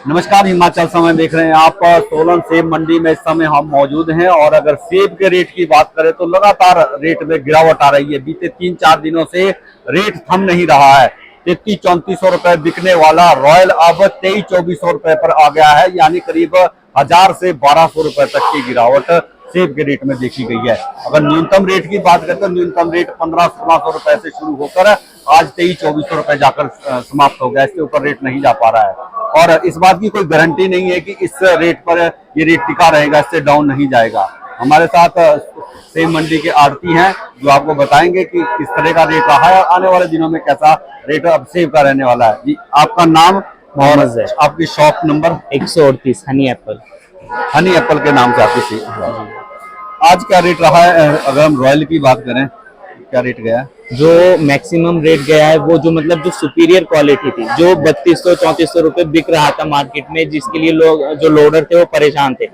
नमस्कार, हिमाचल समय देख रहे हैं आप। सोलन सेब मंडी में इस समय हम मौजूद हैं और अगर सेब के रेट की बात करें तो लगातार रेट में गिरावट आ रही है। बीते 3-4 दिनों से रेट थम नहीं रहा है। 3300-3400 रुपए बिकने वाला रॉयल अब 2300-2400 रुपए पर आ गया है, यानी करीब 1000 से 1200 रुपए तक की गिरावट सेब के रेट में देखी गई है। अगर न्यूनतम रेट की बात करें तो न्यूनतम रेट 1500-1600 रुपए से शुरू होकर आज 2300-2400 रुपए जाकर समाप्त हो गया। इसके ऊपर रेट नहीं जा पा रहा है और इस बात की कोई गारंटी नहीं है कि इस रेट पर ये रेट टिका रहेगा, इससे डाउन नहीं जाएगा। हमारे साथ सेब मंडी के आड़ती हैं जो आपको बताएंगे कि किस तरह का रेट रहा है, आने वाले दिनों में कैसा रेट अब सेब का रहने वाला है। जी, आपका नाम और आपकी shop number? 138 Honey Apple. Honey Apple के नाम से आपकी सेब। आज क्या रेट रहा है? अगर हम रॉयल की बात करें, क्या रेट गया है? जो मैक्सिमम रेट गया है वो जो मतलब जो सुपीरियर क्वालिटी थी, जो 3200-3400 रुपए बिक रहा था मार्केट में, जिसके लिए लोग जो लोडर थे वो परेशान थे,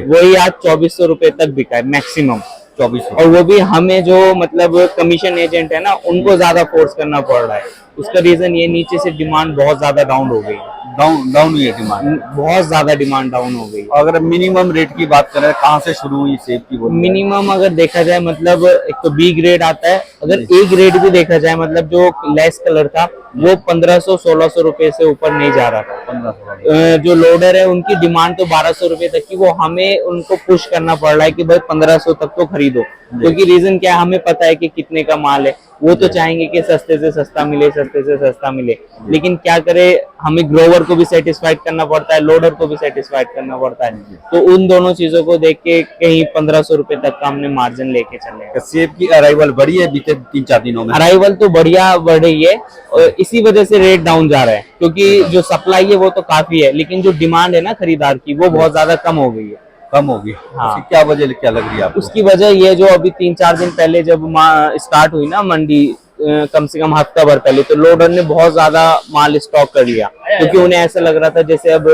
वही आज 2400 रुपए तक बिका है मैक्सिमम। 2400। और वो भी हमें जो मतलब कमीशन एजेंट है ना, उनको ज्यादा फोर्स करना पड़ रहा है। उसका रीजन ये नीचे से डिमांड बहुत ज्यादा डाउन हो गई, डाउन हुई है डिमांड, बहुत ज्यादा डिमांड डाउन हो गई। अगर मिनिमम रेट की बात करें, कहाँ से शुरू हुई सेब की? मिनिमम अगर देखा जाए मतलब एक तो बी ग्रेड आता है, अगर ए ग्रेड भी देखा जाए मतलब जो लेस कलर था वो 1500-1600 रुपए से ऊपर नहीं जा रहा था। 1500। जो लोडर है उनकी डिमांड तो 1200 रुपए तक की, वो हमें उनको पुश करना पड़ रहा है कि भाई 1500 तक तो खरीदो, क्योंकि रीजन क्या है, हमें पता है कि कितने का माल है। वो तो चाहेंगे कि सस्ते से सस्ता मिले, सस्ते से सस्ता मिले, लेकिन क्या करे, हमें ग्रोवर को भी सेटिस्फाइड करना पड़ता है, लोडर को भी सेटिस्फाइड करना पड़ता है। तो उन दोनों चीजों को देख के कहीं 1500 रुपए तक का हमने मार्जिन लेके चले। सेब की अराइवल बढ़ी है बीते 3-4 दिनों में? अराइवल तो बढ़िया बढ़ रही है और इसी वजह से रेट डाउन जा रहा है, क्योंकि जो सप्लाई है वो तो काफी है, लेकिन जो डिमांड है ना खरीदार की, वो बहुत ज्यादा कम हो गई है। कम होगी? हाँ। क्या वजह क्या लग रही है आपको? उसकी वजह ये जो अभी 3-4 दिन पहले जब स्टार्ट हुई ना मंडी, कम से कम हफ्ता भर पहले, तो लोडर ने बहुत ज्यादा माल स्टॉक कर लिया, क्योंकि उन्हें ऐसा लग रहा था जैसे अब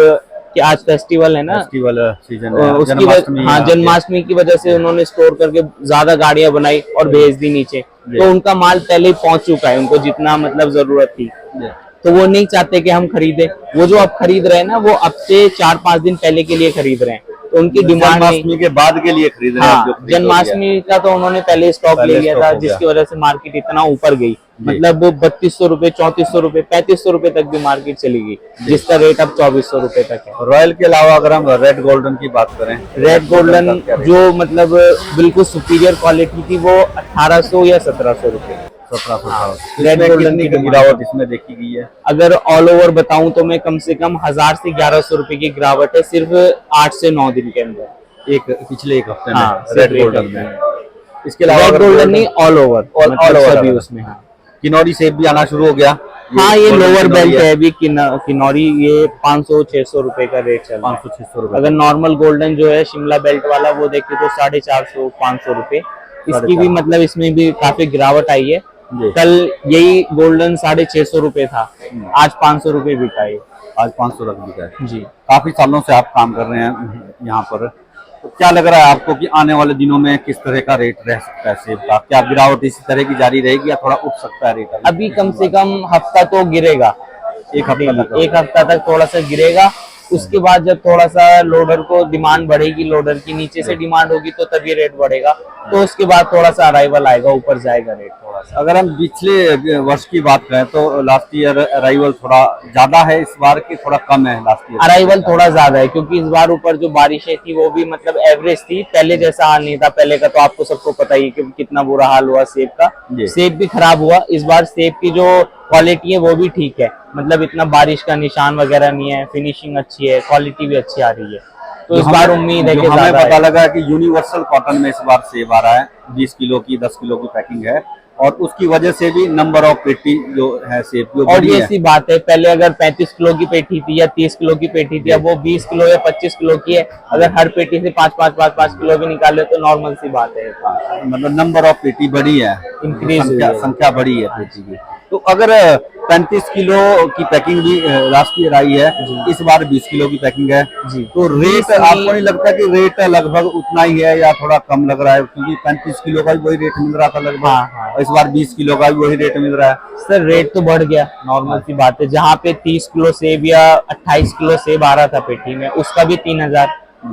कि आज फेस्टिवल है ना, फेस्टिवल सीजन है, उसकी हाँ जन्माष्टमी की वजह से उन्होंने स्टोर करके ज्यादा गाड़ियां बनाई और भेज दी नीचे, तो उनका माल पहले ही पहुंच चुका है, उनको जितना मतलब जरूरत थी। तो वो नहीं चाहते कि हम खरीदे, वो जो अब खरीद रहे हैं ना, वो अब से 4-5 दिन पहले के लिए खरीद रहे हैं, तो उनकी डिमांड जन्माष्टमी के बाद के लिए खरीद रहे हैं। हाँ, जन्माष्टमी का तो उन्होंने पहले स्टॉक ले लिया था, जिसकी वजह से मार्केट इतना ऊपर गई, मतलब 3200 रुपए, 3400 रुपए, 3500 रुपए तक भी मार्केट चली गई, जिसका रेट अब 2400 रुपए तक है। रॉयल के अलावा अगर हम रेड गोल्डन की बात करें, रेड गोल्डन जो मतलब बिल्कुल सुपीरियर क्वालिटी थी, वो 1800 या 1700 रुपए। 1700। रेड गोल्डन की गिरावट इसमें देखी गई है? अगर ऑल ओवर बताऊं तो मैं कम से कम 1000 से 1100 रुपए की गिरावट है सिर्फ 8 से 9 दिन के अंदर, पिछले एक हफ्ते में। हाँ, रेड गोल्डन में। इसके अलावा रेड गोल्डन नहीं, ऑल ओवर सभी उसमें। हाँ, किनौरी सेब भी आना शुरू हो गया। हाँ, ये लोअर बेल्ट है अभी किनौरी, ये 500-600 रुपए का रेट चल रहा है। 500-600 रुपए। अगर नॉर्मल गोल्डन जो है शिमला बेल्ट वाला, वो देखे तो 450-500 रुपए। इसकी भी मतलब इसमें भी काफी गिरावट आई है। कल यही गोल्डन 650 रुपए था, आज 500 रुपए बिका है। आज 500 रुपए बिका है जी। काफी सालों से आप काम कर रहे हैं यहाँ पर, तो क्या लग रहा है आपको कि आने वाले दिनों में किस तरह का रेट रह सकता है सेब का? क्या गिरावट इसी तरह की जारी रहेगी या थोड़ा उठ सकता है रेट? अभी कम से कम हफ्ता तो गिरेगा, एक हफ्ता तक थोड़ा सा गिरेगा। उसके बाद जब थोड़ा सा लोडर को डिमांड बढ़ेगी, लोडर की नीचे से डिमांड होगी, तो तभी रेट बढ़ेगा, तो उसके बाद थोड़ा सा अराइवल आएगा, ऊपर जाएगा रेट थोड़ा सा। अगर हम पिछले वर्ष की बात करें तो लास्ट ईयर अराइवल थोड़ा ज्यादा है, इस बार की थोड़ा कम है। लास्ट ईयर अराइवल थोड़ा ज्यादा है, क्योंकि इस बार ऊपर जो बारिशें थी वो भी मतलब एवरेज थी, पहले जैसा हाल नहीं था। पहले का तो आपको सबको पता ही कि कितना बुरा हाल हुआ सेब का, सेब भी खराब हुआ। इस बार सेब की जो क्वालिटी है वो भी ठीक है, मतलब इतना बारिश का निशान वगैरह नहीं है, फिनिशिंग अच्छी है, क्वालिटी भी अच्छी आ रही है, तो इस बार उम्मीद है कि हमें पता लगा कि यूनिवर्सल कॉटन में इस बार सेब आ रहा है, 20 किलो की 10 किलो की पैकिंग है, और उसकी वजह से भी नंबर ऑफ पेटी जो है सेब की और ये ऐसी बात है, पहले अगर 35 किलो की पेटी थी या 30 किलो की पेटी थी, अब वो 20 किलो या 25 किलो की है। अगर हर पेटी से 5-5 किलो भी निकाले तो नॉर्मल सी बात है, मतलब नंबर ऑफ पेटी बढ़ी है, इंक्रीज संख्या बढ़ी है पेटी की। तो अगर 35 किलो की पैकिंग भी लास्ट ईयर आई है, इस बार 20 किलो की पैकिंग है जी। तो रेट आपको नहीं लगता कि रेट लगभग उतना ही है या थोड़ा कम लग रहा है? क्योंकि 35 किलो का भी वही रेट मिल रहा था लगभग। हाँ। और इस बार 20 किलो का भी वही रेट मिल रहा है। सर रेट तो बढ़ गया, नॉर्मल सी बात है। जहाँ पे 30 किलो सेब या 28 किलो सेब आ रहा था पेटी में, उसका भी 3000,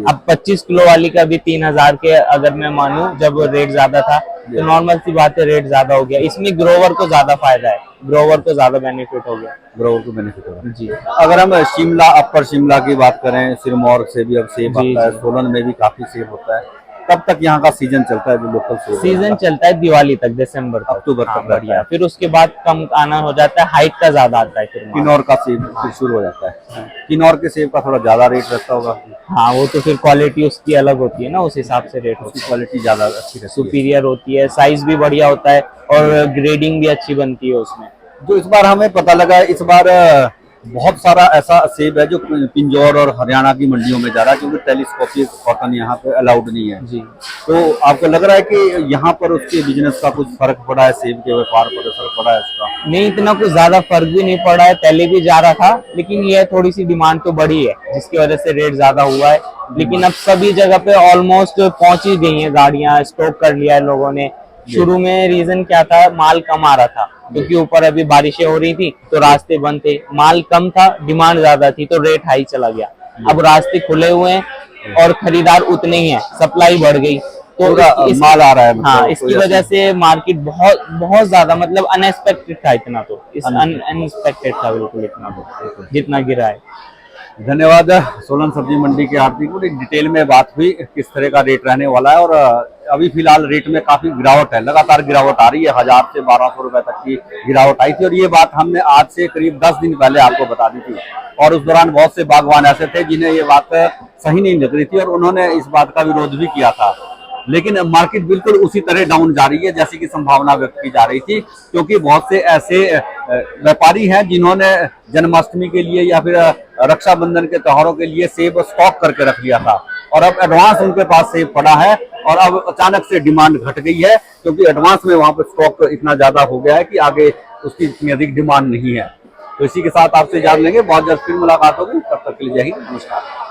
अब 25 किलो वाली का भी 3000 के अगर मैं मानूं, जब रेट ज्यादा था तो नॉर्मल सी बात है रेट ज्यादा हो गया। इसमें ग्रोवर को ज्यादा फायदा है, ग्रोवर को ज्यादा बेनिफिट हो गया। ग्रोवर को बेनिफिट होगा जी। अगर हम शिमला, अपर शिमला की बात करें, सिरमौर से भी अब सेब जी, आता है, जी। सोलन में भी काफी सेब होता है। कब तक यहाँ का सीजन चलता है जो लोकल सेब सीजन चलता है दिवाली तक, दिसंबर तक, अक्टूबर तक हाँ, रहता बढ़िया। है। फिर उसके बाद कम आना हो जाता है, हाइट का ज्यादा आता है फिर माल। किन्नौर का सेब फिर शुरू हो जाता है। किन्नौर के सेब का थोड़ा ज्यादा रेट रहता होगा, हाँ, वो तो फिर क्वालिटी उसकी अलग होती है ना, उस हिसाब से रेट होता उसकी है। क्वालिटी ज्यादा अच्छी रहती है। सुपीरियर होती है, साइज भी बढ़िया होता है और ग्रेडिंग भी अच्छी बनती है उसमें। जो इस बार हमें पता लगा है, इस बार बहुत सारा ऐसा सेब है जो पिंजौर और हरियाणा की मंडियों में जा रहा है, क्योंकि टेलीस्कोपिक कॉटन यहाँ पे अलाउड नहीं है। जी। तो आपको लग रहा है कि यहाँ पर उसके बिजनेस का कुछ फर्क पड़ा है, सेब के व्यापार पर असर पड़ा है उसका? नहीं, इतना कुछ ज्यादा फर्क भी नहीं पड़ा है, पहले भी जा रहा था, लेकिन ये थोड़ी सी डिमांड तो बढ़ी है जिसकी वजह से रेट ज्यादा हुआ है। लेकिन अब सभी जगह पे ऑलमोस्ट पहुंच ही गई हैं गाड़ियां, स्टॉक कर लिया है लोगों ने। शुरू में रीजन क्या था, माल कम आ रहा था क्योंकि ऊपर अभी बारिशें हो रही थी तो रास्ते बंद थे, माल कम था, डिमांड ज्यादा थी तो रेट हाई चला गया। अब रास्ते खुले हुए हैं और खरीदार उतने ही हैं, सप्लाई बढ़ गई तो माल आ रहा है। हाँ, इसकी वजह से मार्केट बहुत बहुत ज्यादा, मतलब अनएक्सपेक्टेड था इतना, तो इस अनएक्सपेक्टेड था बिल्कुल इतना तो जितना गिरा है। धन्यवाद। सोलन सब्जी मंडी के आरती को डिटेल में बात हुई किस तरह का रेट रहने वाला है, और अभी फिलहाल रेट में काफी गिरावट है, लगातार गिरावट आ रही है। 1000 से 1200 रुपए तक की गिरावट आई थी, और ये बात हमने आज से करीब 10 दिन पहले आपको बता दी थी। और उस दौरान बहुत से बागवान ऐसे थे जिन्हें ये बात सही नहीं लग रही थी और उन्होंने इस बात का विरोध भी किया था। लेकिन मार्केट बिल्कुल उसी तरह डाउन जा रही है जैसी की संभावना व्यक्त की जा रही थी, क्योंकि बहुत से ऐसे व्यापारी हैं जिन्होंने जन्माष्टमी के लिए या फिर रक्षाबंधन के त्योहारों के लिए सेब स्टॉक करके रख लिया था, और अब एडवांस उनके पास सेब पड़ा है और अब अचानक से डिमांड घट गई है, क्योंकि एडवांस में वहां पर स्टॉक इतना ज्यादा हो गया है कि आगे उसकी इतनी अधिक डिमांड नहीं है। तो इसी के साथ आपसे जान लेंगे, बहुत जल्द फिर मुलाकात होगी, तब तक के लिए जय हिंद, नमस्कार।